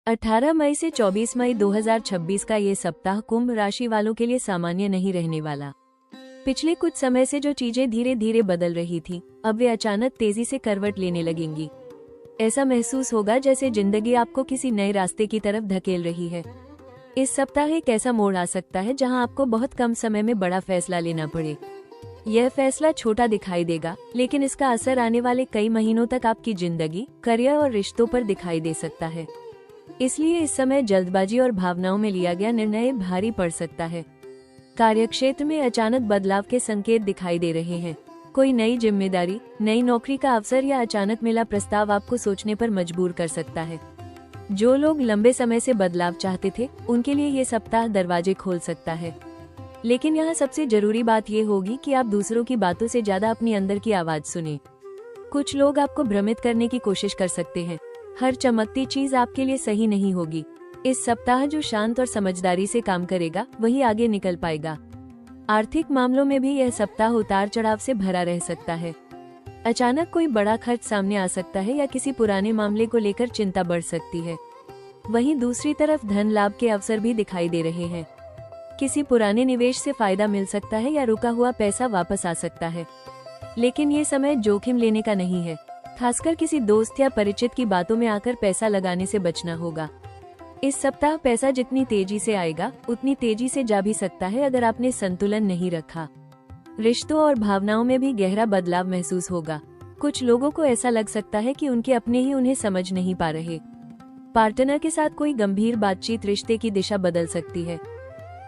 18 मई से 24 मई 2026 का ये सप्ताह कुंभ राशि वालों के लिए सामान्य नहीं रहने वाला। पिछले कुछ समय से जो चीजें धीरे धीरे बदल रही थी, अब वे अचानक तेजी से करवट लेने लगेंगी। ऐसा महसूस होगा जैसे जिंदगी आपको किसी नए रास्ते की तरफ धकेल रही है। इस सप्ताह एक ऐसा मोड़ आ सकता है जहां आपको बहुत कम समय में बड़ा फैसला लेना पड़े। यह फैसला छोटा दिखाई देगा, लेकिन इसका असर आने वाले कई महीनों तक आपकी जिंदगी, करियर और रिश्तों पर दिखाई दे सकता है। इसलिए इस समय जल्दबाजी और भावनाओं में लिया गया निर्णय भारी पड़ सकता है। कार्यक्षेत्र में अचानक बदलाव के संकेत दिखाई दे रहे हैं। कोई नई जिम्मेदारी, नई नौकरी का अवसर या अचानक मिला प्रस्ताव आपको सोचने पर मजबूर कर सकता है। जो लोग लंबे समय से बदलाव चाहते थे, उनके लिए ये सप्ताह दरवाजे खोल सकता है। लेकिन यहाँ सबसे जरूरी बात ये होगी कि आप दूसरों की बातों से ज्यादा अपनी अंदर की आवाज सुने। कुछ लोग आपको भ्रमित करने की कोशिश कर सकते हैं। हर चमकती चीज आपके लिए सही नहीं होगी। इस सप्ताह जो शांत और समझदारी से काम करेगा, वही आगे निकल पाएगा। आर्थिक मामलों में भी यह सप्ताह उतार चढ़ाव से भरा रह सकता है। अचानक कोई बड़ा खर्च सामने आ सकता है या किसी पुराने मामले को लेकर चिंता बढ़ सकती है। वहीं दूसरी तरफ धन लाभ के अवसर भी दिखाई दे रहे हैं। किसी पुराने निवेश से फायदा मिल सकता है या रुका हुआ पैसा वापस आ सकता है। लेकिन ये समय जोखिम लेने का नहीं है। खासकर किसी दोस्त या परिचित की बातों में आकर पैसा लगाने से बचना होगा। इस सप्ताह पैसा जितनी तेजी से आएगा, उतनी तेजी से जा भी सकता है अगर आपने संतुलन नहीं रखा। रिश्तों और भावनाओं में भी गहरा बदलाव महसूस होगा। कुछ लोगों को ऐसा लग सकता है कि उनके अपने ही उन्हें समझ नहीं पा रहे। पार्टनर के साथ कोई गंभीर बातचीत रिश्ते की दिशा बदल सकती है।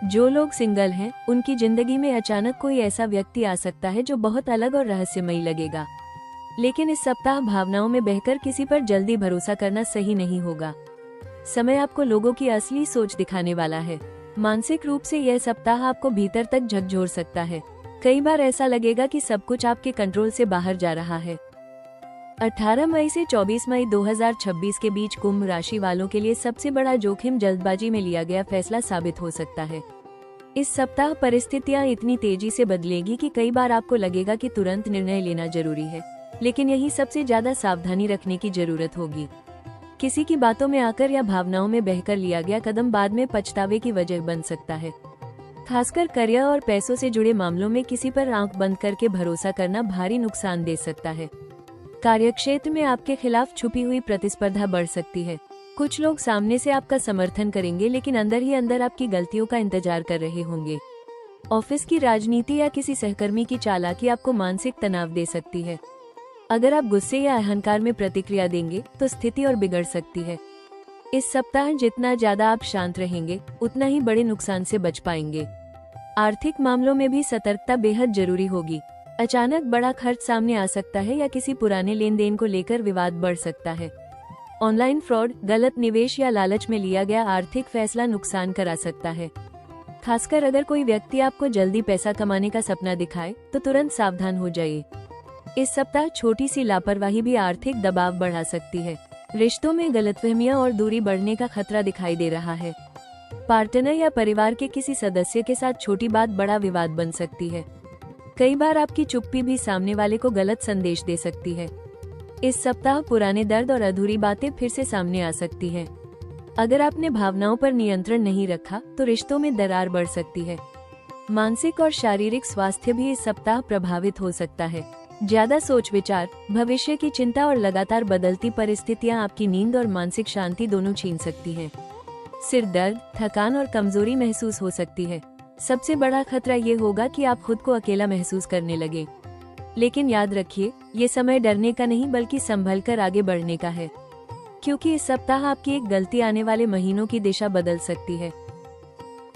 जो लोग सिंगल हैं, उनकी जिंदगी में अचानक कोई ऐसा व्यक्ति आ सकता है जो बहुत अलग और रहस्यमयी लगेगा। लेकिन इस सप्ताह भावनाओं में बहकर किसी पर जल्दी भरोसा करना सही नहीं होगा। समय आपको लोगों की असली सोच दिखाने वाला है। मानसिक रूप से यह सप्ताह आपको भीतर तक झकझोर सकता है। कई बार ऐसा लगेगा कि सब कुछ आपके कंट्रोल से बाहर जा रहा है। 18 मई से 24 मई 2026 के बीच कुंभ राशि वालों के लिए सबसे बड़ा जोखिम जल्दबाजी में लिया गया फैसला साबित हो सकता है। इस सप्ताह परिस्थितियां इतनी तेजी से बदलेगी कि कई बार आपको लगेगा कि तुरंत निर्णय लेना जरूरी है, लेकिन यही सबसे ज्यादा सावधानी रखने की जरूरत होगी। किसी की बातों में आकर या भावनाओं में बहकर लिया गया कदम बाद में पछतावे की वजह बन सकता है। खासकर करियर और पैसों से जुड़े मामलों में किसी पर आंख बंद करके भरोसा करना भारी नुकसान दे सकता है। कार्यक्षेत्र में आपके खिलाफ छुपी हुई प्रतिस्पर्धा बढ़ सकती है। कुछ लोग सामने से आपका समर्थन करेंगे, लेकिन अंदर ही अंदर आपकी गलतियों का इंतजार कर रहे होंगे। ऑफिस की राजनीति या किसी सहकर्मी की चालाकी आपको मानसिक तनाव दे सकती है। अगर आप गुस्से या अहंकार में प्रतिक्रिया देंगे तो स्थिति और बिगड़ सकती है। इस सप्ताह जितना ज्यादा आप शांत रहेंगे, उतना ही बड़े नुकसान से बच पाएंगे। आर्थिक मामलों में भी सतर्कता बेहद जरूरी होगी। अचानक बड़ा खर्च सामने आ सकता है या किसी पुराने लेन देन को लेकर विवाद बढ़ सकता है। ऑनलाइन फ्रॉड, गलत निवेश या लालच में लिया गया आर्थिक फैसला नुकसान करा सकता है। खासकर अगर कोई व्यक्ति आपको जल्दी पैसा कमाने का सपना दिखाए तो तुरंत सावधान हो जाइए। इस सप्ताह छोटी सी लापरवाही भी आर्थिक दबाव बढ़ा सकती है। रिश्तों में गलतफहमियां और दूरी बढ़ने का खतरा दिखाई दे रहा है। पार्टनर या परिवार के किसी सदस्य के साथ छोटी बात बड़ा विवाद बन सकती है। कई बार आपकी चुप्पी भी सामने वाले को गलत संदेश दे सकती है। इस सप्ताह पुराने दर्द और अधूरी बातें फिर से सामने आ सकती हैं। अगर आपने भावनाओं पर नियंत्रण नहीं रखा तो रिश्तों में दरार बढ़ सकती है। मानसिक और शारीरिक स्वास्थ्य भी इस सप्ताह प्रभावित हो सकता है। ज्यादा सोच विचार, भविष्य की चिंता और लगातार बदलती परिस्थितियां आपकी नींद और मानसिक शांति दोनों छीन सकती हैं। सिर दर्द, थकान और कमजोरी महसूस हो सकती है। सबसे बड़ा खतरा ये होगा कि आप खुद को अकेला महसूस करने लगे। लेकिन याद रखिए, ये समय डरने का नहीं बल्कि संभल कर आगे बढ़ने का है, क्योंकि इस सप्ताह आपकी एक गलती आने वाले महीनों की दिशा बदल सकती है।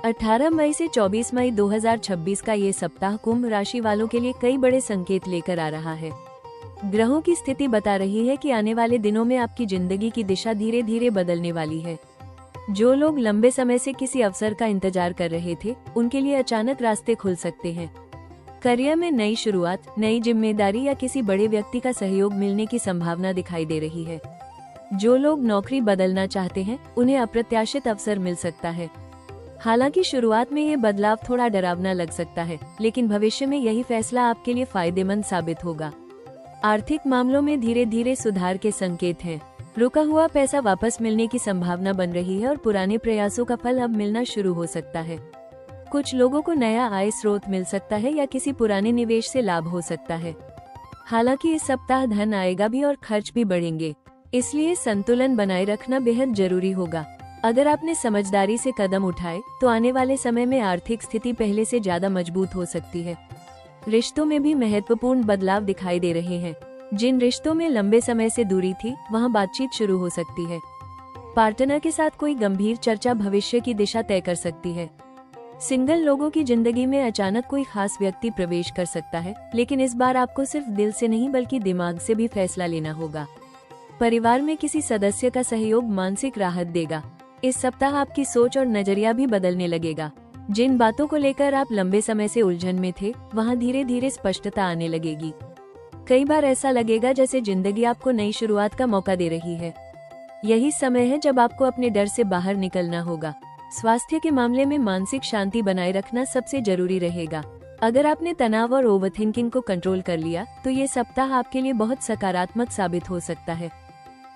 18 मई से 24 मई 2026 का ये सप्ताह कुंभ राशि वालों के लिए कई बड़े संकेत लेकर आ रहा है। ग्रहों की स्थिति बता रही है कि आने वाले दिनों में आपकी जिंदगी की दिशा धीरे धीरे बदलने वाली है। जो लोग लंबे समय से किसी अवसर का इंतजार कर रहे थे, उनके लिए अचानक रास्ते खुल सकते हैं। करियर में नई शुरुआत, नई जिम्मेदारी या किसी बड़े व्यक्ति का सहयोग मिलने की संभावना दिखाई दे रही है। जो लोग नौकरी बदलना चाहते हैं, उन्हें अप्रत्याशित अवसर मिल सकता है। हालांकि शुरुआत में ये बदलाव थोड़ा डरावना लग सकता है, लेकिन भविष्य में यही फैसला आपके लिए फायदेमंद साबित होगा। आर्थिक मामलों में धीरे धीरे सुधार के संकेत हैं। रुका हुआ पैसा वापस मिलने की संभावना बन रही है और पुराने प्रयासों का फल अब मिलना शुरू हो सकता है। कुछ लोगों को नया आय स्रोत मिल सकता है या किसी पुराने निवेश से लाभ हो सकता है। हालांकि इस सप्ताह धन आएगा भी और खर्च भी बढ़ेंगे, इसलिए संतुलन बनाए रखना बेहद जरूरी होगा। अगर आपने समझदारी से कदम उठाए तो आने वाले समय में आर्थिक स्थिति पहले से ज्यादा मजबूत हो सकती है। रिश्तों में भी महत्वपूर्ण बदलाव दिखाई दे रहे हैं। जिन रिश्तों में लंबे समय से दूरी थी, वहां बातचीत शुरू हो सकती है। पार्टनर के साथ कोई गंभीर चर्चा भविष्य की दिशा तय कर सकती है। सिंगल लोगों की जिंदगी में अचानक कोई खास व्यक्ति प्रवेश कर सकता है, लेकिन इस बार आपको सिर्फ दिल से नहीं बल्कि दिमाग से भी फैसला लेना होगा। परिवार में किसी सदस्य का सहयोग मानसिक राहत देगा। इस सप्ताह आपकी सोच और नजरिया भी बदलने लगेगा। जिन बातों को लेकर आप लंबे समय से उलझन में थे, वहां धीरे धीरे स्पष्टता आने लगेगी। कई बार ऐसा लगेगा जैसे जिंदगी आपको नई शुरुआत का मौका दे रही है। यही समय है जब आपको अपने डर से बाहर निकलना होगा। स्वास्थ्य के मामले में मानसिक शांति बनाए रखना सबसे जरूरी रहेगा। अगर आपने तनाव और ओवरथिंकिंग को कंट्रोल कर लिया तो ये सप्ताह आपके लिए बहुत सकारात्मक साबित हो सकता है।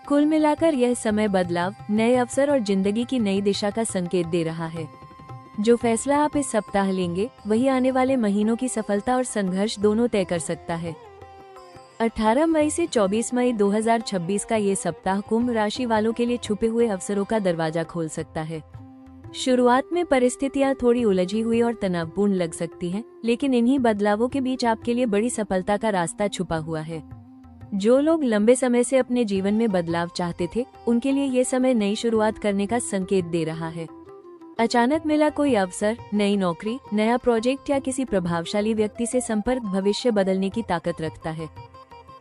कुल मिलाकर यह समय बदलाव, नए अवसर और जिंदगी की नई दिशा का संकेत दे रहा है। जो फैसला आप इस सप्ताह लेंगे, वही आने वाले महीनों की सफलता और संघर्ष दोनों तय कर सकता है। 18 मई से 24 मई 2026 का ये सप्ताह कुंभ राशि वालों के लिए छुपे हुए अवसरों का दरवाजा खोल सकता है। शुरुआत में परिस्थितियां थोड़ी उलझी हुई और तनावपूर्ण लग सकती हैं, लेकिन इन्हीं बदलावों के बीच आपके लिए बड़ी सफलता का रास्ता छुपा हुआ है। जो लोग लंबे समय से अपने जीवन में बदलाव चाहते थे, उनके लिए ये समय नई शुरुआत करने का संकेत दे रहा है। अचानक मिला कोई अवसर, नई नौकरी, नया प्रोजेक्ट या किसी प्रभावशाली व्यक्ति से संपर्क भविष्य बदलने की ताकत रखता है।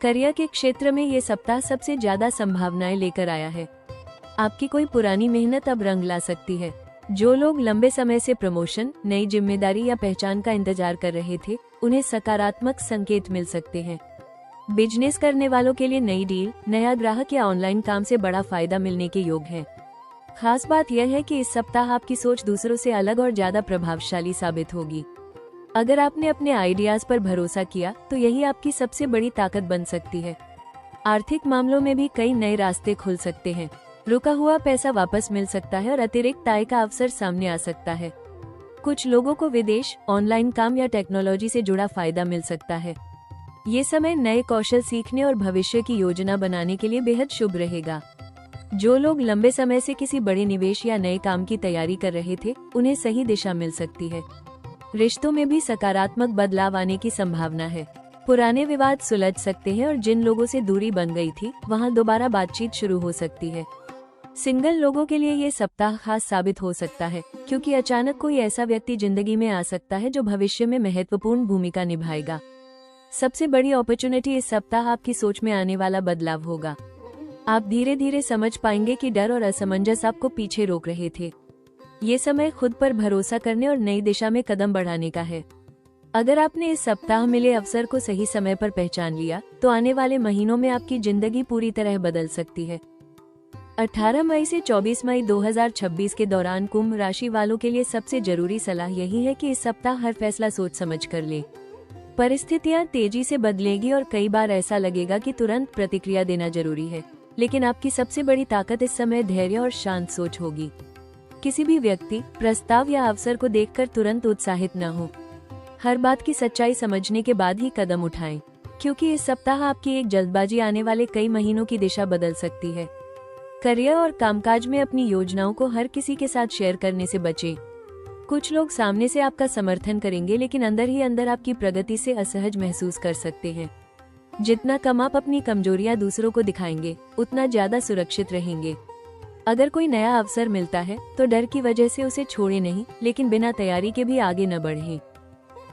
करियर के क्षेत्र में ये सप्ताह सबसे ज्यादा संभावनाएं लेकर आया है। आपकी कोई पुरानी मेहनत अब रंग ला सकती है। जो लोग लंबे समय से प्रमोशन, नई जिम्मेदारी या पहचान का इंतजार कर रहे थे, उन्हें सकारात्मक संकेत मिल सकते हैं। बिजनेस करने वालों के लिए नई डील, नया ग्राहक या ऑनलाइन काम से बड़ा फायदा मिलने के योग है। खास बात यह है कि इस सप्ताह आपकी सोच दूसरों से अलग और ज्यादा प्रभावशाली साबित होगी। अगर आपने अपने आइडियाज पर भरोसा किया तो यही आपकी सबसे बड़ी ताकत बन सकती है। आर्थिक मामलों में भी कई नए रास्ते खुल सकते हैं। रुका हुआ पैसा वापस मिल सकता है और अतिरिक्त आय का अवसर सामने आ सकता है। कुछ लोगों को विदेश, ऑनलाइन काम या टेक्नोलॉजी से जुड़ा फायदा मिल सकता है। ये समय नए कौशल सीखने और भविष्य की योजना बनाने के लिए बेहद शुभ रहेगा। जो लोग लंबे समय से किसी बड़े निवेश या नए काम की तैयारी कर रहे थे, उन्हें सही दिशा मिल सकती है। रिश्तों में भी सकारात्मक बदलाव आने की संभावना है। पुराने विवाद सुलझ सकते हैं और जिन लोगों से दूरी बन गई थी, वहां दोबारा बातचीत शुरू हो सकती है। सिंगल लोगों के लिए ये सप्ताह खास साबित हो सकता है, क्योंकि अचानक कोई ऐसा व्यक्ति जिंदगी में आ सकता है जो भविष्य में महत्वपूर्ण भूमिका निभाएगा। सबसे बड़ी अपॉर्चुनिटी इस सप्ताह आपकी सोच में आने वाला बदलाव होगा। आप धीरे धीरे समझ पाएंगे कि डर और असमंजस आपको पीछे रोक रहे थे। ये समय खुद पर भरोसा करने और नई दिशा में कदम बढ़ाने का है। अगर आपने इस सप्ताह मिले अवसर को सही समय पर पहचान लिया, तो आने वाले महीनों में आपकी जिंदगी पूरी तरह बदल सकती है। 18 मई से 24 मई 2026 के दौरान कुंभ राशि वालों के लिए सबसे जरूरी सलाह यही है कि इस सप्ताह हर फैसला सोच समझ कर ले। परिस्थितियां तेजी से बदलेगी और कई बार ऐसा लगेगा कि तुरंत प्रतिक्रिया देना जरूरी है, लेकिन आपकी सबसे बड़ी ताकत इस समय धैर्य और शांत सोच होगी। किसी भी व्यक्ति, प्रस्ताव या अवसर को देखकर तुरंत उत्साहित न हो। हर बात की सच्चाई समझने के बाद ही कदम उठाएं, क्योंकि इस सप्ताह आपकी एक जल्दबाजी आने वाले कई महीनों की दिशा बदल सकती है। करियर और कामकाज में अपनी योजनाओं को हर किसी के साथ शेयर करने से बचें। कुछ लोग सामने से आपका समर्थन करेंगे, लेकिन अंदर ही अंदर आपकी प्रगति से असहज महसूस कर सकते हैं। जितना कम आप अपनी कमजोरियां दूसरों को दिखाएंगे, उतना ज्यादा सुरक्षित रहेंगे। अगर कोई नया अवसर मिलता है तो डर की वजह से उसे छोड़े नहीं, लेकिन बिना तैयारी के भी आगे न बढ़ें।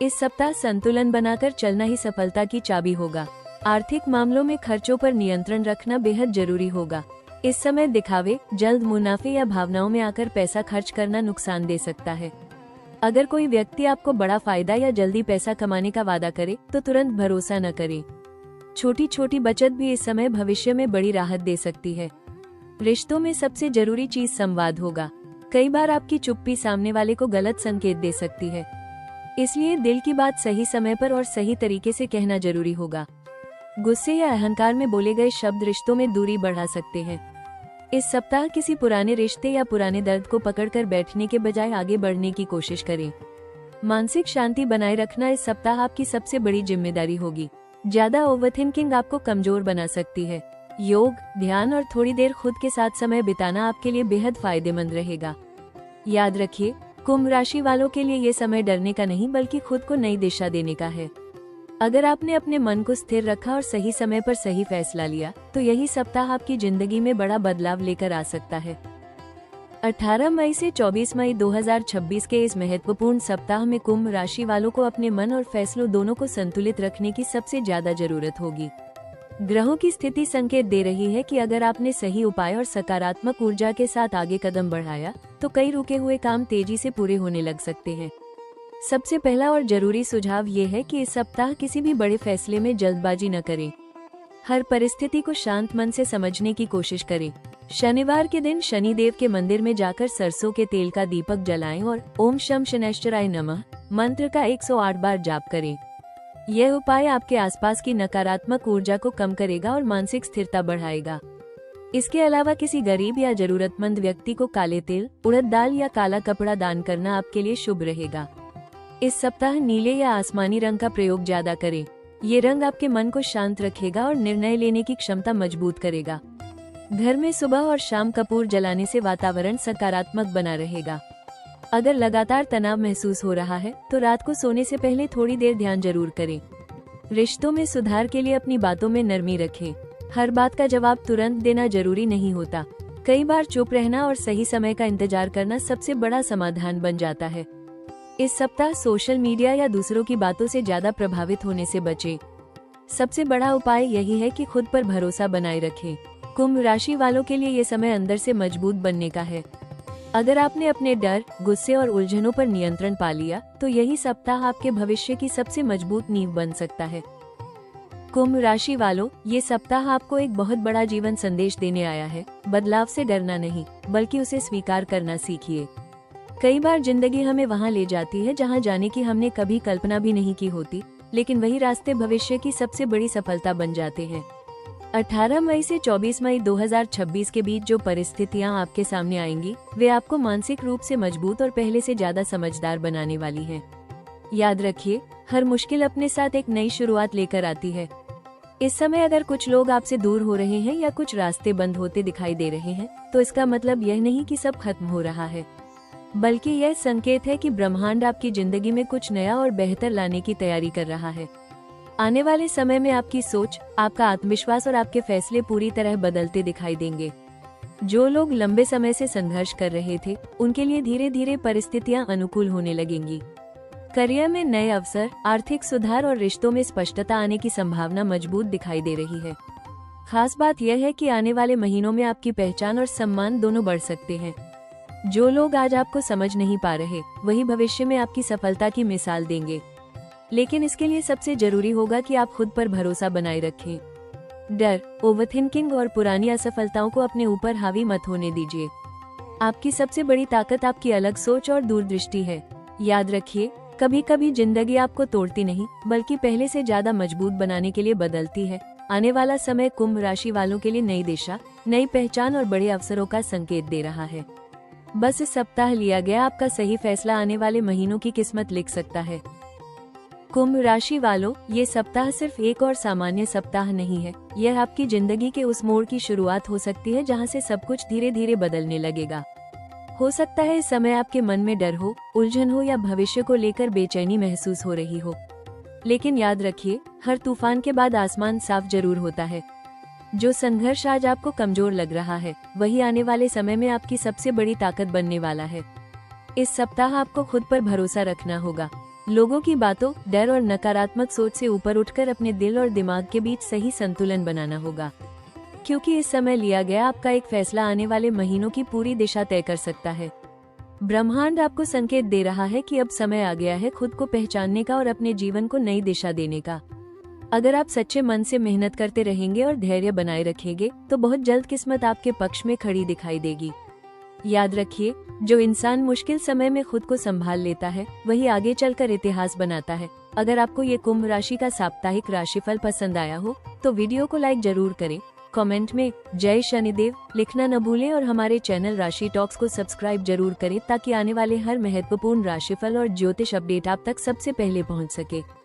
इस सप्ताह संतुलन बनाकर चलना ही सफलता की चाबी होगा। आर्थिक मामलों में खर्चों पर नियंत्रण रखना बेहद जरूरी होगा। इस समय दिखावे, जल्द मुनाफे या भावनाओं में आकर पैसा खर्च करना नुकसान दे सकता है। अगर कोई व्यक्ति आपको बड़ा फायदा या जल्दी पैसा कमाने का वादा करे तो तुरंत भरोसा न करें। छोटी छोटी बचत भी इस समय भविष्य में बड़ी राहत दे सकती है। रिश्तों में सबसे जरूरी चीज संवाद होगा। कई बार आपकी चुप्पी सामने वाले को गलत संकेत दे सकती है, इसलिए दिल की बात सही समय पर और सही तरीके से कहना जरूरी होगा। गुस्से या अहंकार में बोले गए शब्द रिश्तों में दूरी बढ़ा सकते हैं। इस सप्ताह किसी पुराने रिश्ते या पुराने दर्द को पकड़कर बैठने के बजाय आगे बढ़ने की कोशिश करें। मानसिक शांति बनाए रखना इस सप्ताह आपकी सबसे बड़ी जिम्मेदारी होगी। ज्यादा ओवरथिंकिंग आपको कमजोर बना सकती है। योग, ध्यान और थोड़ी देर खुद के साथ समय बिताना आपके लिए बेहद फायदेमंद रहेगा। याद रखिए, कुंभ राशि वालों के लिए ये समय डरने का नहीं बल्कि खुद को नई दिशा देने का है। अगर आपने अपने मन को स्थिर रखा और सही समय पर सही फैसला लिया तो यही सप्ताह आपकी जिंदगी में बड़ा बदलाव लेकर आ सकता है। 18 मई से 24 मई 2026 के इस महत्वपूर्ण सप्ताह में कुंभ राशि वालों को अपने मन और फैसलों दोनों को संतुलित रखने की सबसे ज्यादा जरूरत होगी। ग्रहों की स्थिति संकेत दे रही है कि अगर आपने सही उपाय और सकारात्मक ऊर्जा के साथ आगे कदम बढ़ाया तो कई रुके हुए काम तेजी से पूरे होने लग सकते हैं। सबसे पहला और जरूरी सुझाव ये है कि इस सप्ताह किसी भी बड़े फैसले में जल्दबाजी न करें। हर परिस्थिति को शांत मन से समझने की कोशिश करें। शनिवार के दिन शनिदेव के मंदिर में जाकर सरसों के तेल का दीपक जलाएं और ओम शम शनैश्चराय नमः मंत्र का 108 बार जाप करें। यह उपाय आपके आसपास की नकारात्मक ऊर्जा को कम करेगा और मानसिक स्थिरता बढ़ाएगा। इसके अलावा किसी गरीब या जरूरतमंद व्यक्ति को काले तिल, उड़द दाल या काला कपड़ा दान करना आपके लिए शुभ रहेगा। इस सप्ताह नीले या आसमानी रंग का प्रयोग ज्यादा करें। ये रंग आपके मन को शांत रखेगा और निर्णय लेने की क्षमता मजबूत करेगा। घर में सुबह और शाम कपूर जलाने से वातावरण सकारात्मक बना रहेगा। अगर लगातार तनाव महसूस हो रहा है तो रात को सोने से पहले थोड़ी देर ध्यान जरूर करें। रिश्तों में सुधार के लिए अपनी बातों में नरमी रखें। हर बात का जवाब तुरंत देना जरूरी नहीं होता। कई बार चुप रहना और सही समय का इंतजार करना सबसे बड़ा समाधान बन जाता है। इस सप्ताह सोशल मीडिया या दूसरों की बातों से ज्यादा प्रभावित होने से बचें। सबसे बड़ा उपाय यही है कि खुद पर भरोसा बनाए रखें। कुंभ राशि वालों के लिए ये समय अंदर से मजबूत बनने का है। अगर आपने अपने डर, गुस्से और उलझनों पर नियंत्रण पा लिया तो यही सप्ताह आपके भविष्य की सबसे मजबूत नींव बन सकता है। कुंभ राशि वालों, ये सप्ताह आपको एक बहुत बड़ा जीवन संदेश देने आया है। बदलाव से डरना नहीं बल्कि उसे स्वीकार करना सीखिए। कई बार जिंदगी हमें वहां ले जाती है जहां जाने की हमने कभी कल्पना भी नहीं की होती, लेकिन वही रास्ते भविष्य की सबसे बड़ी सफलता बन जाते हैं। 18 मई से 24 मई 2026 के बीच जो परिस्थितियां आपके सामने आएंगी वे आपको मानसिक रूप से मजबूत और पहले से ज्यादा समझदार बनाने वाली हैं। याद रखिए, हर मुश्किल अपने साथ एक नई शुरुआत लेकर आती है। इस समय अगर कुछ लोग आपसे दूर हो रहे हैं या कुछ रास्ते बंद होते दिखाई दे रहे हैं तो इसका मतलब यह नहीं कि सब खत्म हो रहा है, बल्कि यह संकेत है कि ब्रह्मांड आपकी जिंदगी में कुछ नया और बेहतर लाने की तैयारी कर रहा है। आने वाले समय में आपकी सोच, आपका आत्मविश्वास और आपके फैसले पूरी तरह बदलते दिखाई देंगे। जो लोग लंबे समय से संघर्ष कर रहे थे उनके लिए धीरे धीरे परिस्थितियां अनुकूल होने लगेंगी। करियर में नए अवसर, आर्थिक सुधार और रिश्तों में स्पष्टता आने की संभावना मजबूत दिखाई दे रही है। खास बात यह है कि आने वाले महीनों में आपकी पहचान और सम्मान दोनों बढ़ सकते हैं। जो लोग आज आपको समझ नहीं पा रहे वही भविष्य में आपकी सफलता की मिसाल देंगे, लेकिन इसके लिए सबसे जरूरी होगा कि आप खुद पर भरोसा बनाए रखें। डर, ओवरथिंकिंग और पुरानी असफलताओं को अपने ऊपर हावी मत होने दीजिए। आपकी सबसे बड़ी ताकत आपकी अलग सोच और दूरदृष्टि है। याद रखिए, कभी कभी जिंदगी आपको तोड़ती नहीं बल्कि पहले से ज्यादा मजबूत बनाने के लिए बदलती है। आने वाला समय कुंभ राशि वालों के लिए नई दिशा, नई पहचान और बड़े अवसरों का संकेत दे रहा है। बस इस सप्ताह लिया गया आपका सही फैसला आने वाले महीनों की किस्मत लिख सकता है। कुंभ राशि वालों, ये सप्ताह सिर्फ एक और सामान्य सप्ताह नहीं है। यह आपकी जिंदगी के उस मोड़ की शुरुआत हो सकती है जहां से सब कुछ धीरे धीरे बदलने लगेगा। हो सकता है इस समय आपके मन में डर हो, उलझन हो या भविष्य को लेकर बेचैनी महसूस हो रही हो, लेकिन याद रखिए, हर तूफान के बाद आसमान साफ जरूर होता है। जो संघर्ष आज आपको कमजोर लग रहा है वही आने वाले समय में आपकी सबसे बड़ी ताकत बनने वाला है। इस सप्ताह आपको खुद पर भरोसा रखना होगा। लोगों की बातों, डर और नकारात्मक सोच से ऊपर उठकर अपने दिल और दिमाग के बीच सही संतुलन बनाना होगा, क्योंकि इस समय लिया गया आपका एक फैसला आने वाले महीनों की पूरी दिशा तय कर सकता है। ब्रह्मांड आपको संकेत दे रहा है कि अब समय आ गया है खुद को पहचानने का और अपने जीवन को नई दिशा देने का। अगर आप सच्चे मन से मेहनत करते रहेंगे और धैर्य बनाए रखेंगे तो बहुत जल्द किस्मत आपके पक्ष में खड़ी दिखाई देगी। याद रखिए, जो इंसान मुश्किल समय में खुद को संभाल लेता है वही आगे चलकर इतिहास बनाता है। अगर आपको ये कुंभ राशि का साप्ताहिक राशिफल पसंद आया हो तो वीडियो को लाइक जरूर करें, कमेंट में जय शनिदेव लिखना न भूलें और हमारे चैनल राशि टॉक्स को सब्सक्राइब जरूर करें ताकि आने वाले हर महत्वपूर्ण राशिफल और ज्योतिष अपडेट आप तक सबसे पहले पहुंच सके।